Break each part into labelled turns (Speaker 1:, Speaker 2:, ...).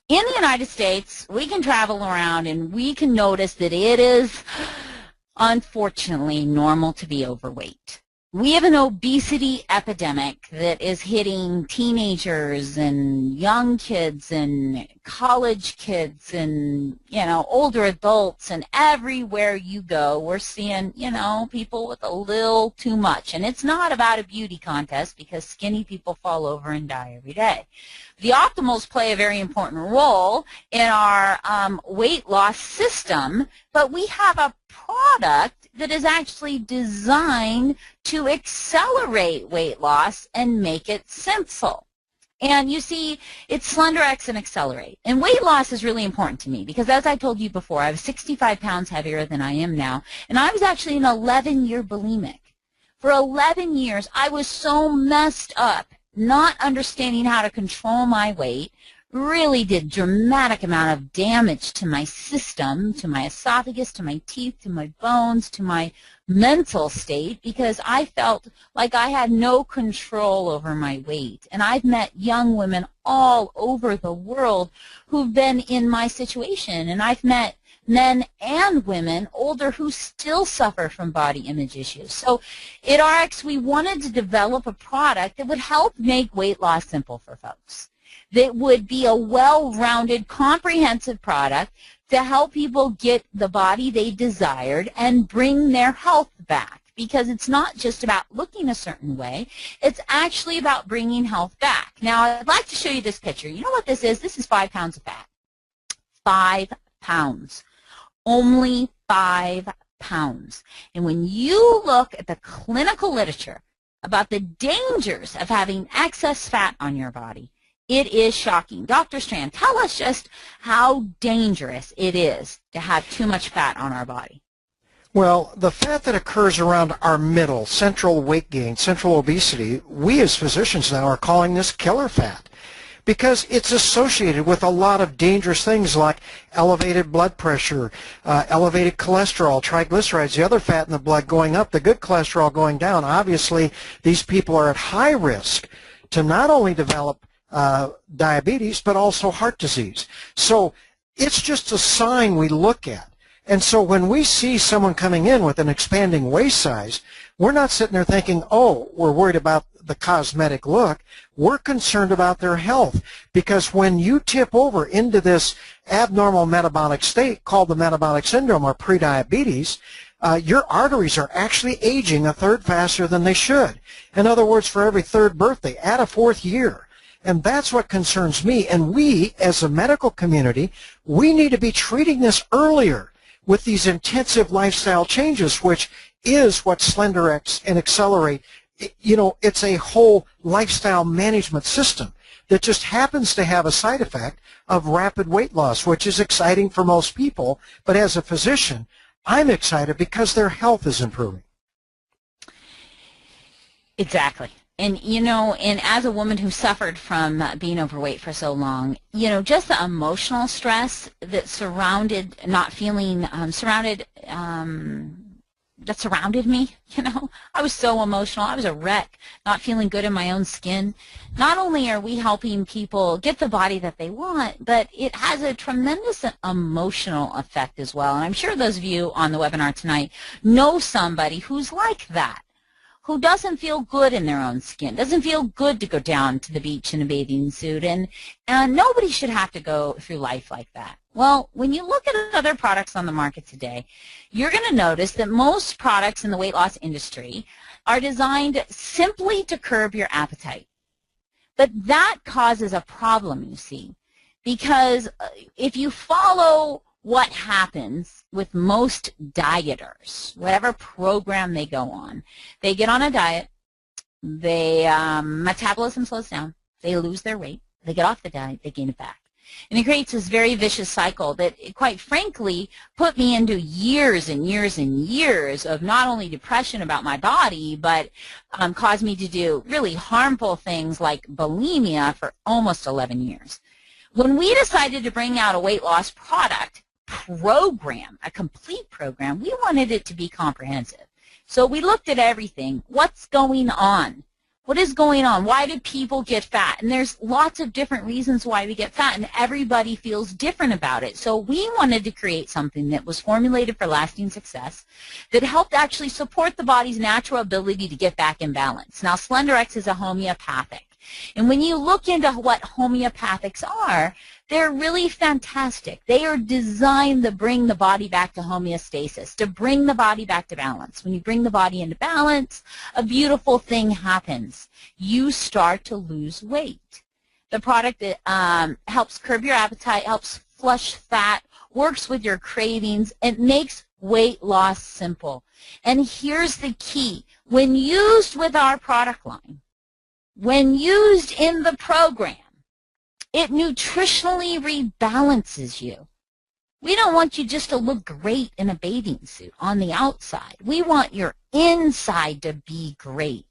Speaker 1: In the United States, we can travel around and we can notice that it is, unfortunately, normal to be overweight. We have an obesity epidemic that is hitting teenagers and young kids and college kids and, older adults, and everywhere you go, we're seeing, people with a little too much. And it's not about a beauty contest, because skinny people fall over and die every day. The optimals play a very important role in our weight loss system, but we have a product that is actually designed to accelerate weight loss and make it simple. And you see, it's Slenderiiz and Accelerate. And weight loss is really important to me because, as I told you before, I was 65 pounds heavier than I am now, and I was actually an 11-year bulimic. For 11 years, I was so messed up, not understanding how to control my weight, really did dramatic amount of damage to my system, to my esophagus, to my teeth, to my bones, to my mental state, because I felt like I had no control over my weight. And I've met young women all over the world who've been in my situation, and I've met men and women older who still suffer from body image issues. So at Ariix, we wanted to develop a product that would help make weight loss simple for folks, that would be a well-rounded, comprehensive product to help people get the body they desired and bring their health back. Because it's not just about looking a certain way, it's actually about bringing health back. Now, I'd like to show you this picture. You know what this is? This is 5 pounds of fat. 5 pounds. Only 5 pounds. And when you look at the clinical literature about the dangers of having excess fat on your body, it is shocking. Dr. Strand, tell us just how dangerous it is to have too much fat on our body.
Speaker 2: Well, the fat that occurs around our middle, central weight gain, central obesity, we as physicians now are calling this killer fat, because it's associated with a lot of dangerous things like elevated blood pressure, elevated cholesterol, triglycerides, the other fat in the blood going up, the good cholesterol going down. Obviously, these people are at high risk to not only develop diabetes, but also heart disease. So it's just a sign we look at. And so when we see someone coming in with an expanding waist size, we're not sitting there thinking, oh, we're worried about the cosmetic look. We're concerned about their health, because when you tip over into this abnormal metabolic state called the metabolic syndrome or prediabetes, your arteries are actually aging 1/3 faster than they should. In other words, for every 3rd birthday, add a 4th year. And that's what concerns me. And we, as a medical community, we need to be treating this earlier with these intensive lifestyle changes, which is what Slenderiiz and Accelerate, it's a whole lifestyle management system that just happens to have a side effect of rapid weight loss, which is exciting for most people. But as a physician, I'm excited because their health is improving.
Speaker 1: Exactly. And, and as a woman who suffered from being overweight for so long, just the emotional stress that surrounded not feeling, that surrounded me, I was so emotional. I was a wreck, not feeling good in my own skin. Not only are we helping people get the body that they want, but it has a tremendous emotional effect as well. And I'm sure those of you on the webinar tonight know somebody who's like that, who doesn't feel good in their own skin, doesn't feel good to go down to the beach in a bathing suit, and nobody should have to go through life like that. Well, when you look at other products on the market today, you're going to notice that most products in the weight loss industry are designed simply to curb your appetite. But that causes a problem, you see, because if you follow what happens with most dieters, whatever program they go on, they get on a diet, metabolism slows down, they lose their weight, they get off the diet, they gain it back. And it creates this very vicious cycle that, quite frankly, put me into years and years and years of not only depression about my body, but caused me to do really harmful things like bulimia for almost 11 years. When we decided to bring out a weight loss product program, a complete program, we wanted it to be comprehensive. So we looked at everything. What's going on What is going on? Why do people get fat? And there's lots of different reasons why we get fat, and everybody feels different about it. So we wanted to create something that was formulated for lasting success that helped actually support the body's natural ability to get back in balance. Now, Slenderiiz is a homeopathic. And when you look into what homeopathics are, they're really fantastic. They are designed to bring the body back to homeostasis, to bring the body back to balance. When you bring the body into balance, a beautiful thing happens. You start to lose weight. The product helps curb your appetite, helps flush fat, works with your cravings, and makes weight loss simple. And here's the key. When used with our product line, when used in the program, it nutritionally rebalances you. We don't want you just to look great in a bathing suit on the outside. We want your inside to be great.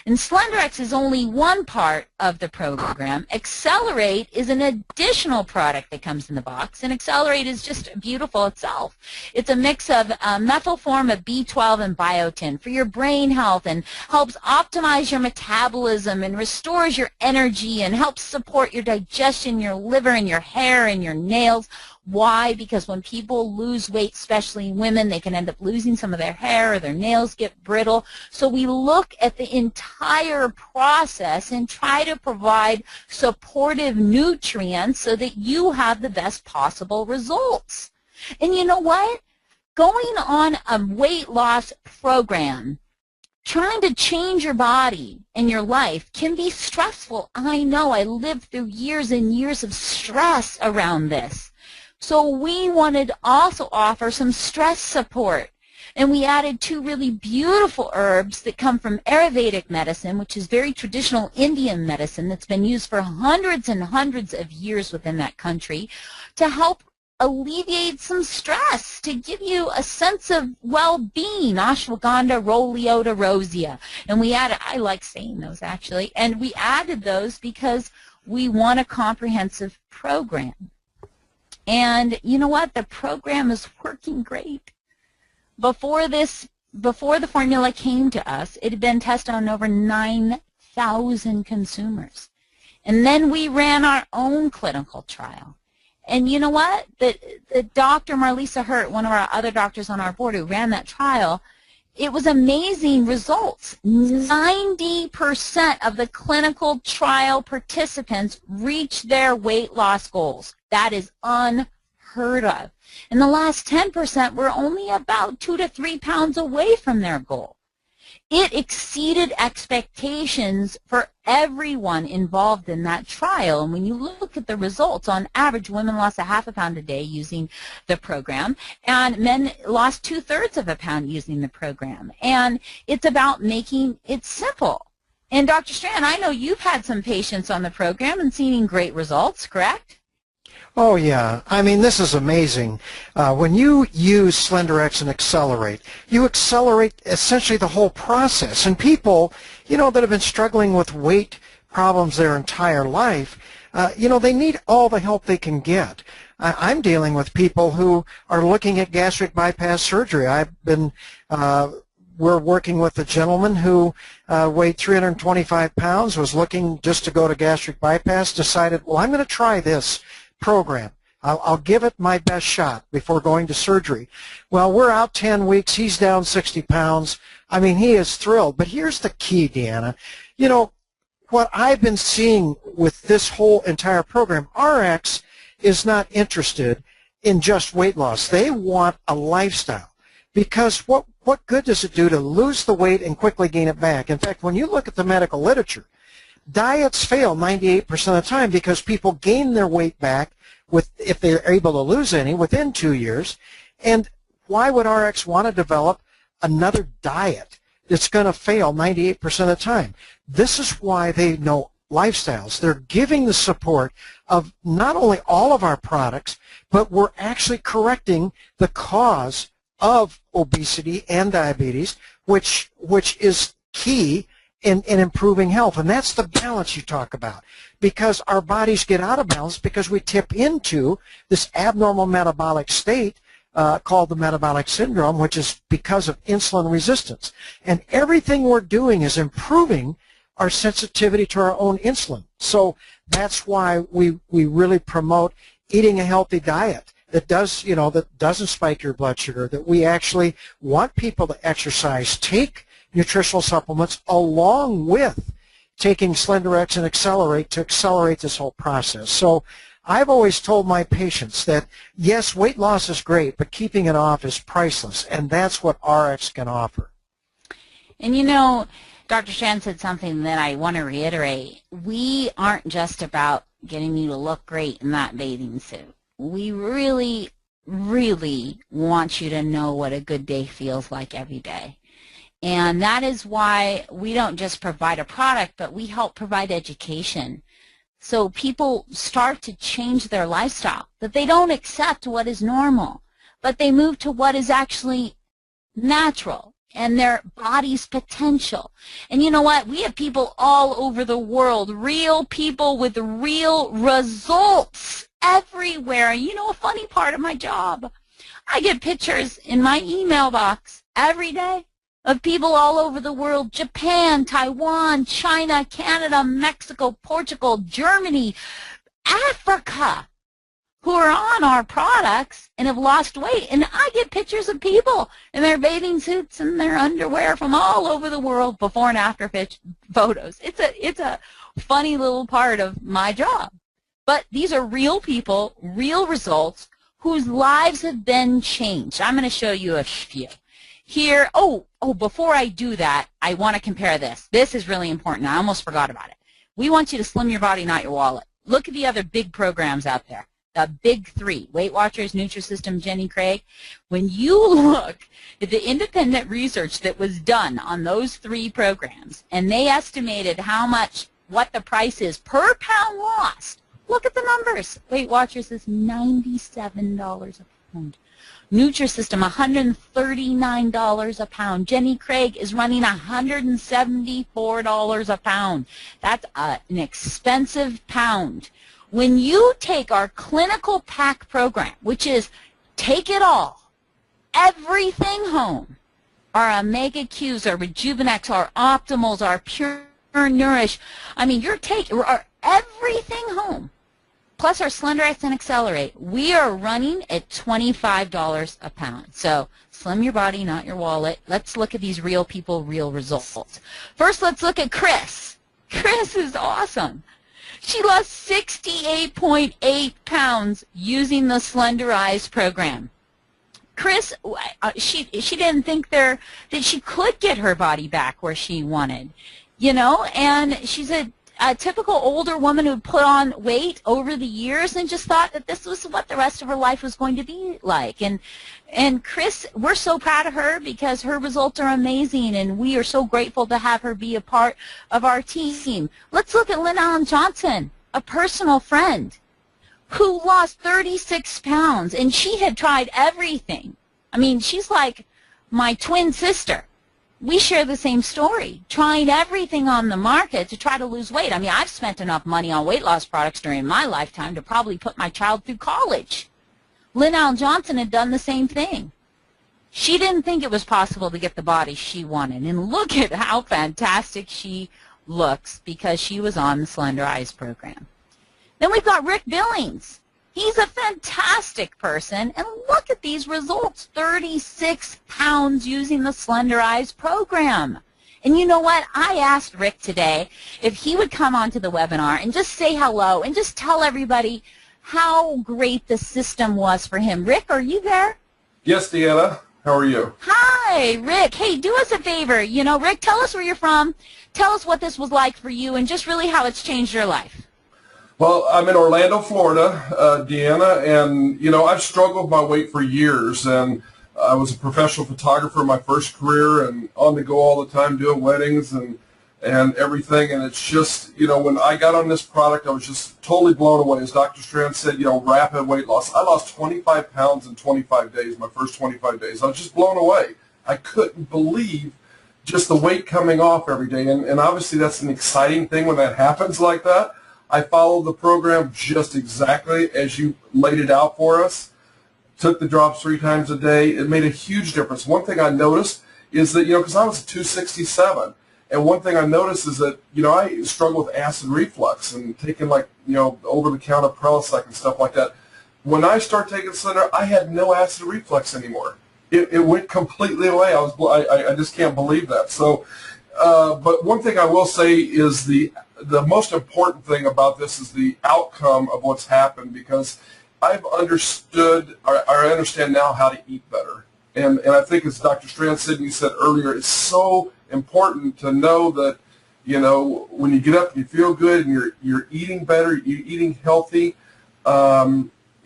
Speaker 1: And Slenderiiz is only one part of the program. Accelerate is an additional product that comes in the box, and Accelerate is just beautiful itself. It's a mix of methyl form of B12 and biotin for your brain health, and helps optimize your metabolism and restores your energy and helps support your digestion, your liver, and your hair and your nails. Why? Because when people lose weight, especially women, they can end up losing some of their hair or their nails get brittle. So we look at the entire process and try to provide supportive nutrients so that you have the best possible results. And you know what? Going on a weight loss program, trying to change your body and your life can be stressful. I know. I lived through years and years of stress around this. So we wanted to also offer some stress support. And we added two really beautiful herbs that come from Ayurvedic medicine, which is very traditional Indian medicine that's been used for hundreds and hundreds of years within that country, to help alleviate some stress, to give you a sense of well-being. Ashwagandha, Roleota, Rosea. And we added, I like saying those actually, and we added those because we want a comprehensive program. And you know what? The program is working great. Before the formula came to us, it had been tested on over 9,000 consumers. And then we ran our own clinical trial. And you know what? The Dr. Marlisa Hurt, one of our other doctors on our board who ran that trial, it was amazing results. 90% of the clinical trial participants reached their weight loss goals. That is unheard of. And the last 10% were only about 2 to 3 pounds away from their goal. It exceeded expectations for everyone involved in that trial. And when you look at the results, on average, women lost a half a pound a day using the program, and men lost 2/3 of a pound using the program. And it's about making it simple. And Dr. Strand, I know you've had some patients on the program and seen great results, correct?
Speaker 2: Oh, yeah. I mean, this is amazing. When you use Slenderiiz and Accelerate, you accelerate essentially the whole process. And people, you know, that have been struggling with weight problems their entire life, you know, they need all the help they can get. I'm dealing with people who are looking at gastric bypass surgery. We're working with a gentleman who weighed 325 pounds, was looking just to go to gastric bypass, decided, well, I'm going to try this program. I'll give it my best shot before going to surgery. Well, we're out 10 weeks. He's down 60 pounds. I mean, he is thrilled. But here's the key, Deanna. You know, what I've been seeing with this whole entire program, RX is not interested in just weight loss. They want a lifestyle. Because what good does it do to lose the weight and quickly gain it back? In fact, when you look at the medical literature, diets fail 98% of the time because people gain their weight back if they're able to lose any within 2 years. And why would RX want to develop another diet that's going to fail 98% of the time? This is why they know lifestyles. They're giving the support of not only all of our products, but we're actually correcting the cause of obesity and diabetes, which is key in improving health. And that's the balance you talk about, because our bodies get out of balance because we tip into this abnormal metabolic state called the metabolic syndrome, which is because of insulin resistance. And everything we're doing is improving our sensitivity to our own insulin. So that's why we really promote eating a healthy diet that does, that doesn't spike your blood sugar, that we actually want people to exercise, take nutritional supplements along with taking Slenderiiz and Accelerate to accelerate this whole process. So I've always told my patients that, yes, weight loss is great, but keeping it off is priceless, and that's what Ariix can offer.
Speaker 1: And Dr. Strand said something that I want to reiterate. We aren't just about getting you to look great in that bathing suit. We really, really want you to know what a good day feels like every day. And that is why we don't just provide a product, but we help provide education. So people start to change their lifestyle, that they don't accept what is normal, but they move to what is actually natural and their body's potential. And you know what? We have people all over the world, real people with real results everywhere. A funny part of my job, I get pictures in my email box every day of people all over the world, Japan, Taiwan, China, Canada, Mexico, Portugal, Germany, Africa, who are on our products and have lost weight. And I get pictures of people in their bathing suits and their underwear from all over the world, before and after photos. It's a funny little part of my job. But these are real people, real results, whose lives have been changed. I'm going to show you a few. Here, before I do that, I want to compare this. This is really important. I almost forgot about it. We want you to slim your body, not your wallet. Look at the other big programs out there. The big three, Weight Watchers, Nutrisystem, Jenny Craig. When you look at the independent research that was done on those three programs, and they estimated what the price is per pound lost, look at the numbers. Weight Watchers is $97 a pound. Nutrisystem, $139 a pound. Jenny Craig is running $174 a pound. That's an expensive pound. When you take our clinical pack program, which is take it all, everything home, our Omega Qs, our Rejuvenex, our Optimals, our Pure Nourish, you're taking everything home, plus our Slenderiiz and Accelerate, we are running at $25 a pound. So slim your body, not your wallet. Let's look at these real people, real results. First, let's look at Chris. Chris is awesome. She lost 68.8 pounds using the Slenderiiz program. Chris, she didn't think that she could get her body back where she wanted, and she's a typical older woman who put on weight over the years and just thought that this was what the rest of her life was going to be like. And Chris, we're so proud of her because her results are amazing, and we are so grateful to have her be a part of our team. Let's look at Lynn Allen Johnson, a personal friend who lost 36 pounds, and she had tried everything. She's like my twin sister. We share the same story, trying everything on the market to try to lose weight. I've spent enough money on weight loss products during my lifetime to probably put my child through college. Lynn Allen Johnson had done the same thing. She didn't think it was possible to get the body she wanted. And look at how fantastic she looks because she was on the Slenderiiz program. Then we've got Rick Billings. He's a fantastic person. And look at these results, 36 pounds using the Slenderiiz program. And you know what? I asked Rick today if he would come onto the webinar and just say hello and just tell everybody how great the system was for him. Rick, are you there?
Speaker 3: Yes, Deanna. How are you?
Speaker 1: Hi, Rick. Hey, do us a favor. Rick, tell us where you're from. Tell us what this was like for you and just really how it's changed your life.
Speaker 3: Well, I'm in Orlando, Florida, Deanna, and, I've struggled with my weight for years, and I was a professional photographer in my first career and on the go all the time doing weddings and everything, and it's just, when I got on this product, I was just totally blown away. As Dr. Strand said, rapid weight loss. I lost 25 pounds in 25 days, my first 25 days. I was just blown away. I couldn't believe just the weight coming off every day, and obviously that's an exciting thing when that happens like that. I followed the program just exactly as you laid it out for us. Took the drops 3 times a day. It made a huge difference. One thing I noticed is that, because I was 267, And one thing I noticed is that, I struggle with acid reflux and taking over-the-counter Prilosec and stuff like that. When I started taking Slender, I had no acid reflux anymore. It went completely away. I just can't believe that. So, but one thing I will say is the most important thing about this is the outcome of what's happened, because I've understood, or I understand now how to eat better. And I think, as Dr. Strand said and you said earlier, it's so important to know that, when you get up and you feel good and you're eating better, you're eating healthy,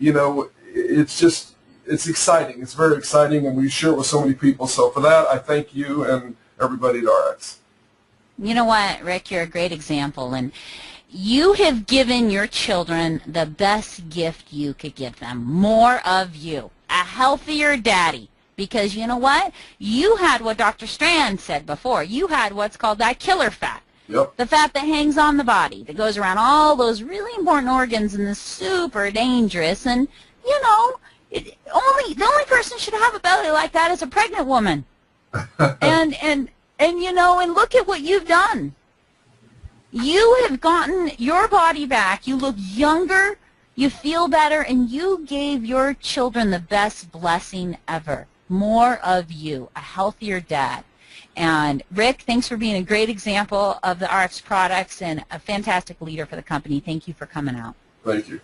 Speaker 3: it's exciting. It's very exciting, and we share it with so many people. So for that, I thank you and everybody at RX.
Speaker 1: You know what, Rick, you're a great example, and you have given your children the best gift you could give them, more of you, a healthier daddy. Because you know what? You had what Dr. Strand said before. You had what's called that killer fat.
Speaker 3: Yep.
Speaker 1: The fat that hangs on the body, that goes around all those really important organs and is super dangerous. And, the only person should have a belly like that is a pregnant woman. and look at what you've done. You have gotten your body back. You look younger, you feel better, and you gave your children the best blessing ever. More of you, a healthier dad. And Rick, thanks for being a great example of the RX products and a fantastic leader for the company. Thank you for coming out.
Speaker 3: Thank you.